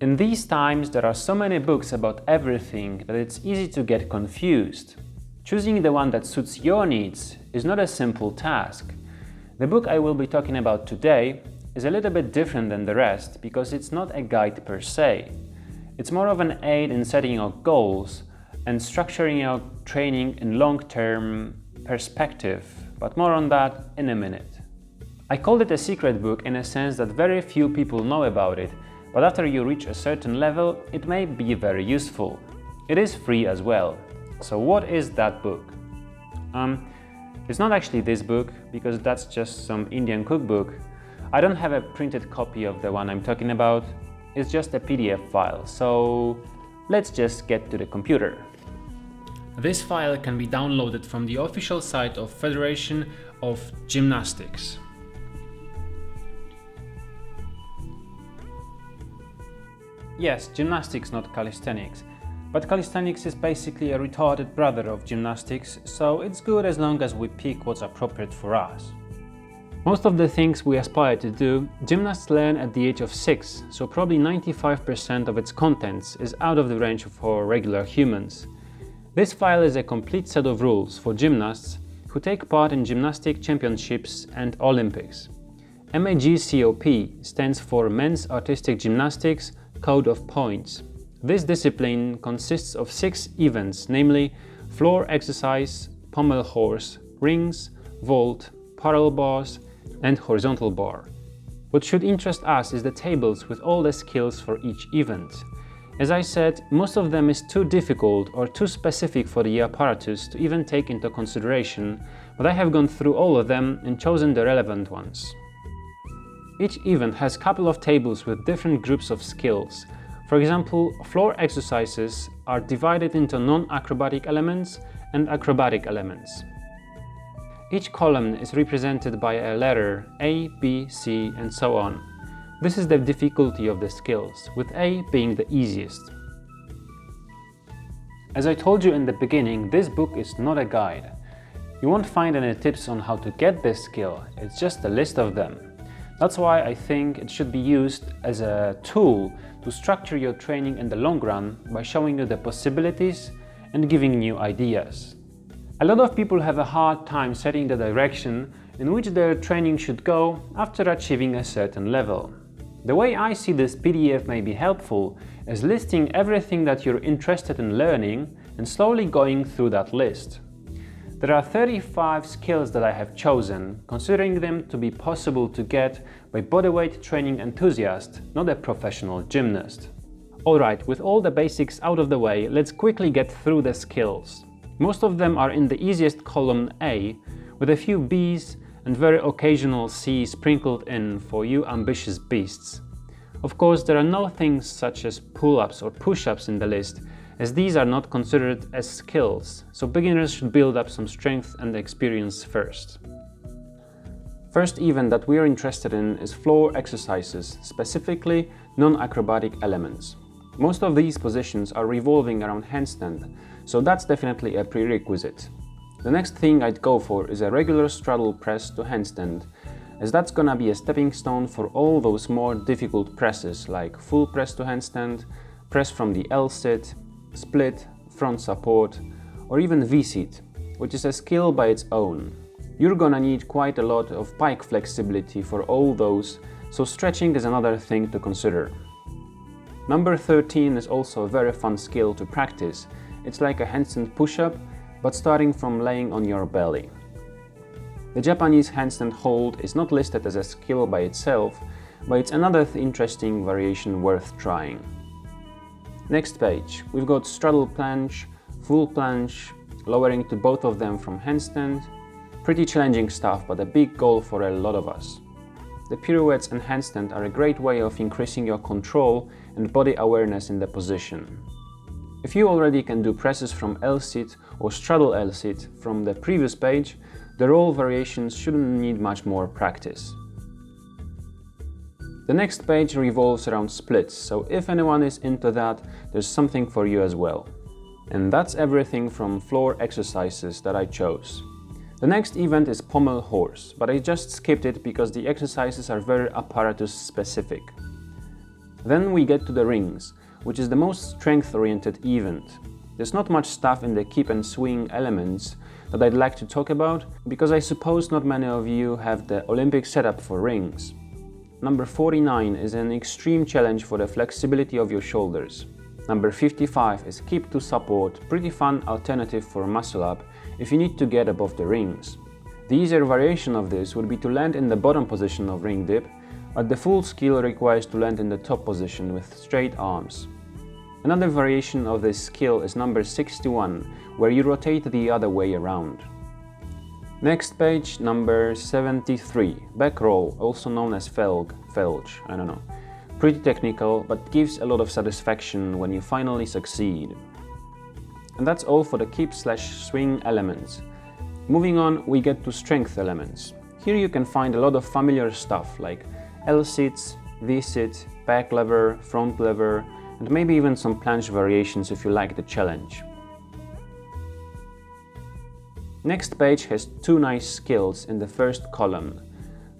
In these times, there are so many books about everything that it's easy to get confused. Choosing the one that suits your needs is not a simple task. The book I will be talking about today is a little bit different than the rest because it's not a guide per se. It's more of an aid in setting your goals and structuring your training in long-term perspective, but more on that in a minute. I called it a secret book in a sense that very few people know about it, but after you reach a certain level, it may be very useful. It is free as well. So what is that book? It's not actually this book, because that's just some Indian cookbook. I don't have a printed copy of the one I'm talking about. It's just a PDF file, so let's just get to the computer. This file can be downloaded from the official site of Federation of Gymnastics. Yes, gymnastics, not calisthenics. But calisthenics is basically a retarded brother of gymnastics, so it's good as long as we pick what's appropriate for us. Most of the things we aspire to do, gymnasts learn at the age of 6, so probably 95% of its contents is out of the range for regular humans. This file is a complete set of rules for gymnasts who take part in gymnastic championships and Olympics. MAGCOP stands for Men's Artistic Gymnastics Code of Points. This discipline consists of 6 events, namely floor exercise, pommel horse, rings, vault, parallel bars, and horizontal bar. What should interest us is the tables with all the skills for each event. As I said, most of them is too difficult or too specific for the apparatus to even take into consideration, but I have gone through all of them and chosen the relevant ones. Each event has a couple of tables with different groups of skills. For example, floor exercises are divided into non-acrobatic elements and acrobatic elements. Each column is represented by a letter A, B, C, and so on. This is the difficulty of the skills, with A being the easiest. As I told you in the beginning, this book is not a guide. You won't find any tips on how to get this skill, it's just a list of them. That's why I think it should be used as a tool to structure your training in the long run by showing you the possibilities and giving new ideas. A lot of people have a hard time setting the direction in which their training should go after achieving a certain level. The way I see this PDF may be helpful is listing everything that you're interested in learning and slowly going through that list. There are 35 skills that I have chosen, considering them to be possible to get by bodyweight training enthusiast, not a professional gymnast. Alright, with all the basics out of the way, let's quickly get through the skills. Most of them are in the easiest column A, with a few B's and very occasional C's sprinkled in for you ambitious beasts. Of course, there are no things such as pull-ups or push-ups in the list, as these are not considered as skills, so beginners should build up some strength and experience first. First event that we are interested in is floor exercises, specifically non-acrobatic elements. Most of these positions are revolving around handstand, so that's definitely a prerequisite. The next thing I'd go for is a regular straddle press to handstand, as that's gonna be a stepping stone for all those more difficult presses like full press to handstand, press from the L-sit, split, front support, or even V-sit, which is a skill by its own. You're gonna need quite a lot of pike flexibility for all those, so stretching is another thing to consider. Number 13 is also a very fun skill to practice. It's like a handstand push-up, but starting from laying on your belly. The Japanese handstand hold is not listed as a skill by itself, but it's another interesting variation worth trying. Next page, we've got straddle planche, full planche, lowering to both of them from handstand. Pretty challenging stuff, but a big goal for a lot of us. The pirouettes and handstand are a great way of increasing your control and body awareness in the position. If you already can do presses from L-sit or straddle L-sit from the previous page, the roll variations shouldn't need much more practice. The next page revolves around splits, so if anyone is into that, there's something for you as well. And that's everything from floor exercises that I chose. The next event is pommel horse, but I just skipped it because the exercises are very apparatus specific. Then we get to the rings, which is the most strength-oriented event. There's not much stuff in the keep and swing elements that I'd like to talk about, because I suppose not many of you have the Olympic setup for rings. Number 49 is an extreme challenge for the flexibility of your shoulders. Number 55 is keep to support, pretty fun alternative for muscle up if you need to get above the rings. The easier variation of this would be to land in the bottom position of ring dip, but the full skill requires to land in the top position with straight arms. Another variation of this skill is number 61, where you rotate the other way around. Next page, number 73, back roll, also known as felge, I don't know. Pretty technical, but gives a lot of satisfaction when you finally succeed. And that's all for the keep/swing elements. Moving on, we get to strength elements. Here you can find a lot of familiar stuff like L-sits, V-sit, back lever, front lever, and maybe even some planche variations if you like the challenge. Next page has two nice skills in the first column.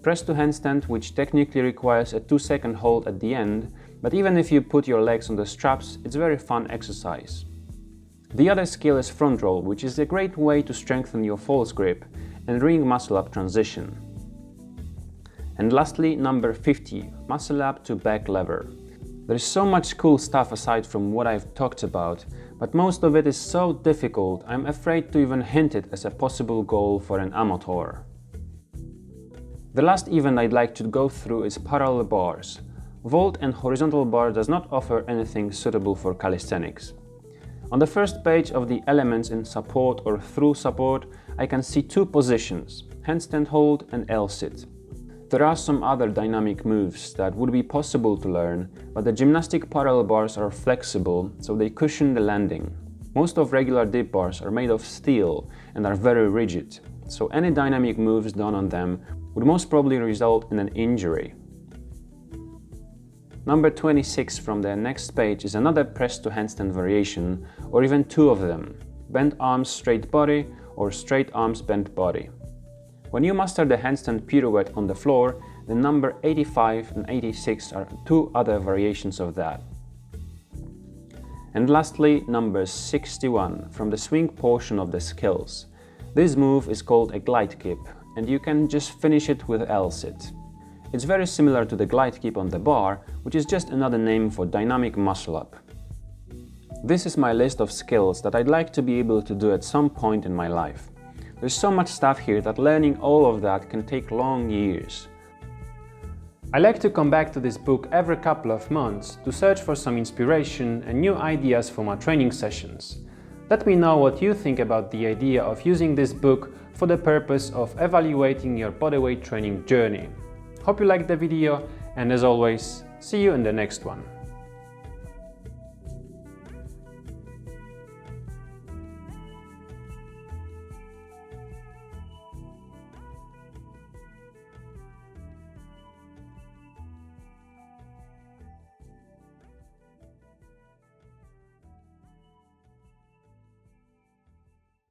Press to handstand, which technically requires a 2-second hold at the end, but even if you put your legs on the straps, it's a very fun exercise. The other skill is front roll, which is a great way to strengthen your false grip and ring muscle up transition. And lastly, number 50, muscle up to back lever. There is so much cool stuff aside from what I've talked about, but most of it is so difficult I'm afraid to even hint it as a possible goal for an amateur. The last event I'd like to go through is parallel bars. Vault and horizontal bar does not offer anything suitable for calisthenics. On the first page of the elements in support or through support, I can see two positions, handstand hold and L-sit. There are some other dynamic moves that would be possible to learn, but the gymnastic parallel bars are flexible, so they cushion the landing. Most of regular dip bars are made of steel and are very rigid, so any dynamic moves done on them would most probably result in an injury. Number 26 from the next page is another press to handstand variation, or even two of them, bent arms straight body or straight arms bent body. When you master the handstand pirouette on the floor, the number 85 and 86 are two other variations of that. And lastly, number 61 from the swing portion of the skills. This move is called a glide kip, and you can just finish it with L-sit. It's very similar to the glide kip on the bar, which is just another name for dynamic muscle up. This is my list of skills that I'd like to be able to do at some point in my life. There's so much stuff here that learning all of that can take long years. I like to come back to this book every couple of months to search for some inspiration and new ideas for my training sessions. Let me know what you think about the idea of using this book for the purpose of evaluating your bodyweight training journey. Hope you liked the video, and as always, see you in the next one.